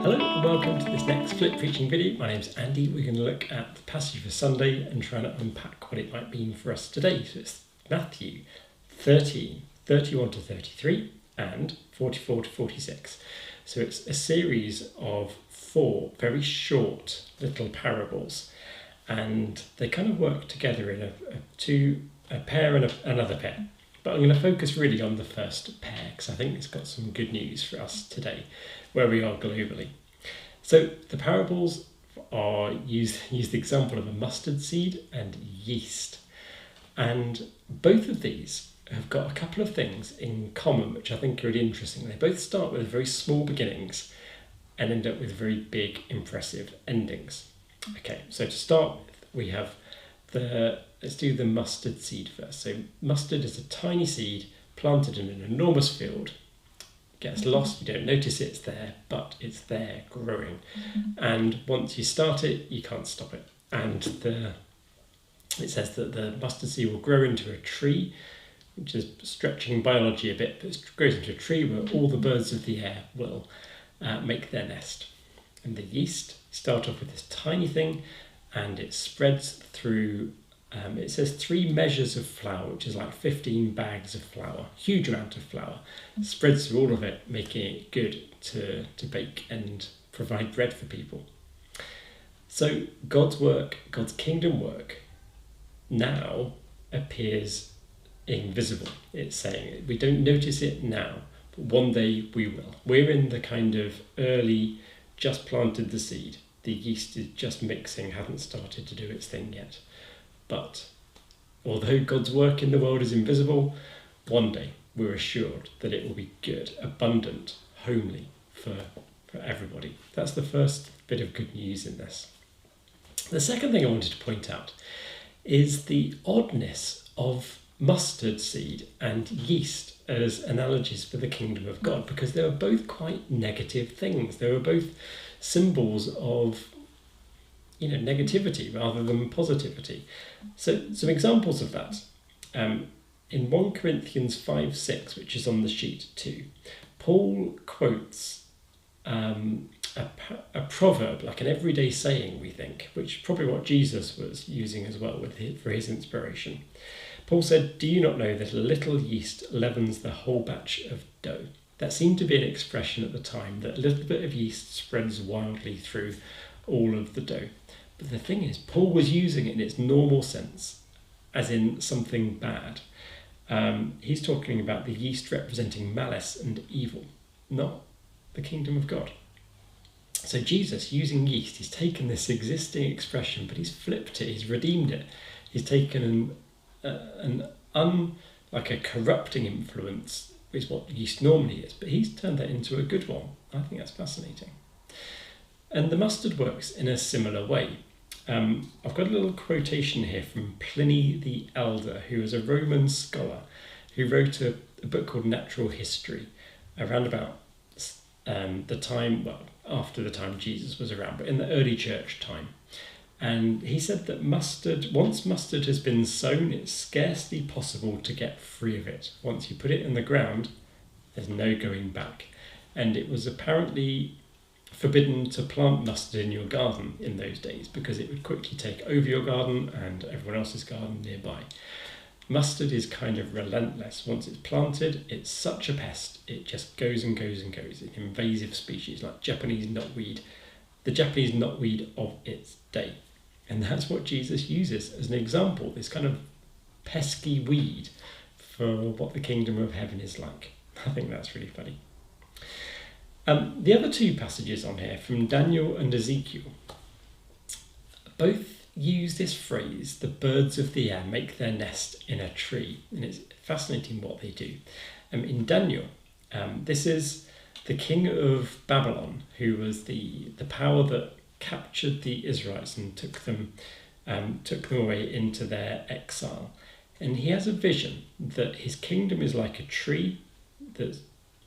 Hello and welcome to this next flip preaching video. My name's Andy. We're going to look at the passage for Sunday and try to unpack what it might mean for us today. So it's Matthew 13, 31 to 33 and 44 to 46. So it's a series of 4 very short little parables, and they kind of work together in a pair and another pair. But I'm going to focus really on the first pair because I think it's got some good news for us today, where we are globally. So the parables use the example of a mustard seed and yeast. And both of these have got a couple of things in common, which I think are really interesting. They both start with very small beginnings and end up with very big, impressive endings. Okay, so to start with, we have let's do the mustard seed first. So mustard is a tiny seed planted in an enormous field. Gets lost, you don't notice it's there, but it's there growing. And once you start it, you can't stop it. And it says that the mustard seed will grow into a tree, which is stretching biology a bit, but it grows into a tree where all the birds of the air will make their nest. And the yeast, start off with this tiny thing, and it spreads through, it says 3 measures of flour, which is like 15 bags of flour, huge amount of flour. It spreads through all of it, making it good to bake and provide bread for people. So God's work, God's kingdom work, now appears invisible. It's saying we don't notice it now, but one day we will. We're in the kind of early, just planted the seed. The yeast is just mixing, hasn't started to do its thing yet. But although God's work in the world is invisible, one day we're assured that it will be good, abundant, homely for everybody. That's the first bit of good news in this. The second thing I wanted to point out is the oddness of mustard seed and yeast as analogies for the kingdom of God, because they were both quite negative things. They were both symbols of negativity rather than positivity. So some examples of that. In 1 Corinthians 5:6, which is on the sheet too, Paul quotes a proverb, like an everyday saying, we think, which is probably what Jesus was using as well for his inspiration. Paul said, "Do you not know that a little yeast leavens the whole batch of dough?" That seemed to be an expression at the time, that a little bit of yeast spreads wildly through all of the dough. But the thing is, Paul was using it in its normal sense, as in something bad. He's talking about the yeast representing malice and evil, not the kingdom of God. So Jesus, using yeast, he's taken this existing expression, but he's flipped it, he's redeemed it. He's taken like a corrupting influence, is what yeast normally is, but he's turned that into a good one. I think that's fascinating. And the mustard works in a similar way. I've got a little quotation here from Pliny the Elder, who was a Roman scholar who wrote a book called Natural History around about the time, well, after the time Jesus was around, but in the early church time. And he said that once mustard has been sown, it's scarcely possible to get free of it. Once you put it in the ground, there's no going back. And it was apparently forbidden to plant mustard in your garden in those days because it would quickly take over your garden and everyone else's garden nearby. Mustard is kind of relentless. Once it's planted, it's such a pest, it just goes and goes and goes. It's an invasive species like Japanese knotweed, the Japanese knotweed of its day. And that's what Jesus uses as an example, this kind of pesky weed for what the kingdom of heaven is like. I think that's really funny. The other 2 passages on here from Daniel and Ezekiel both use this phrase, the birds of the air make their nest in a tree, and it's fascinating what they do. In Daniel, this is the king of Babylon, who was the power that captured the Israelites and took them away into their exile. And he has a vision that his kingdom is like a tree that's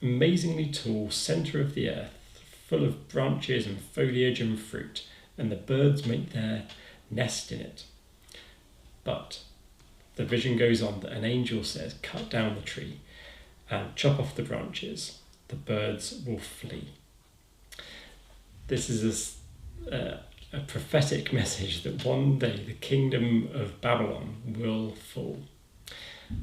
amazingly tall, centre of the earth, full of branches and foliage and fruit, and the birds make their nest in it. But the vision goes on that an angel says, cut down the tree and chop off the branches. The birds will flee. this is a prophetic message that one day the kingdom of Babylon will fall.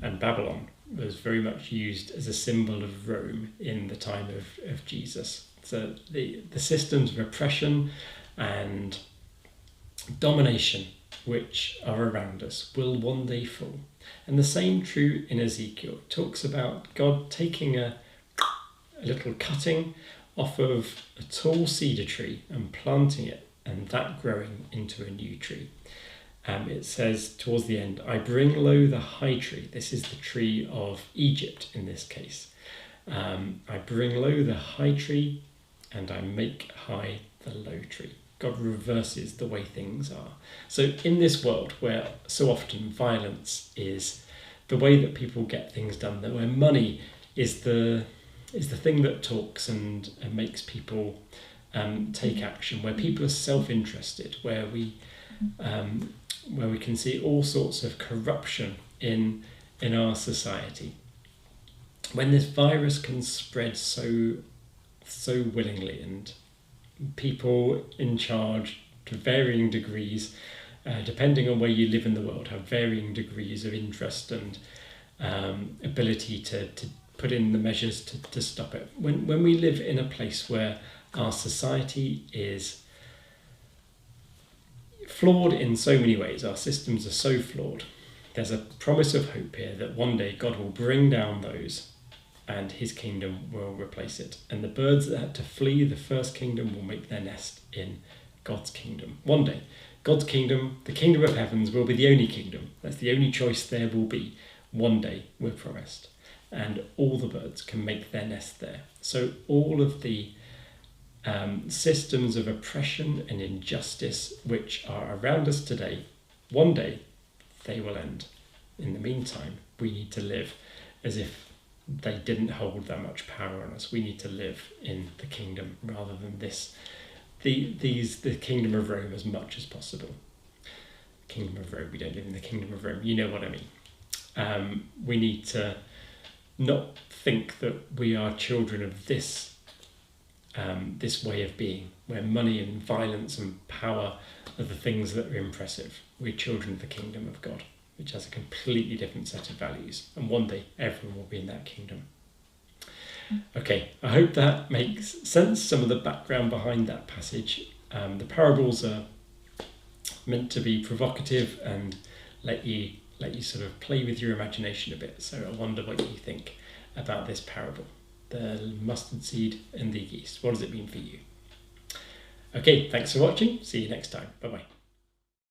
And Babylon was very much used as a symbol of Rome in the time of Jesus. So the systems of oppression and domination which are around us will one day fall. And the same true in Ezekiel. It talks about God taking a little cutting off of a tall cedar tree and planting it, and that growing into a new tree. It says towards the end, I bring low the high tree. This is the tree of Egypt in this case. I bring low the high tree and I make high the low tree. God reverses the way things are. So in this world where so often violence is the way that people get things done, where money is the thing that talks and makes people take action, where people are self-interested, where we can see all sorts of corruption in our society, when this virus can spread so willingly, and people in charge to varying degrees, depending on where you live in the world, have varying degrees of interest and ability to put in the measures to stop it. When we live in a place where our society is flawed in so many ways, our systems are so flawed, there's a promise of hope here that one day God will bring down those and his kingdom will replace it. And the birds that had to flee the first kingdom will make their nest in God's kingdom. One day, God's kingdom, the kingdom of heavens, will be the only kingdom. That's the only choice there will be. One day, we're promised. And all the birds can make their nest there. So all of the systems of oppression and injustice which are around us today, one day they will end. In the meantime, we need to live as if they didn't hold that much power on us. We need to live in the kingdom rather than the kingdom of Rome as much as possible. Kingdom of Rome, we don't live in the kingdom of Rome, you know what I mean. We need to not think that we are children of this way of being, where money and violence and power are the things that are impressive. We're children of the kingdom of God, which has a completely different set of values. And one day, everyone will be in that kingdom. Okay, I hope that makes sense, some of the background behind that passage. The parables are meant to be provocative and let you sort of play with your imagination a bit. So I wonder what you think about this parable, the mustard seed and the yeast. What does it mean for you? Okay, thanks for watching. See you next time. Bye-bye.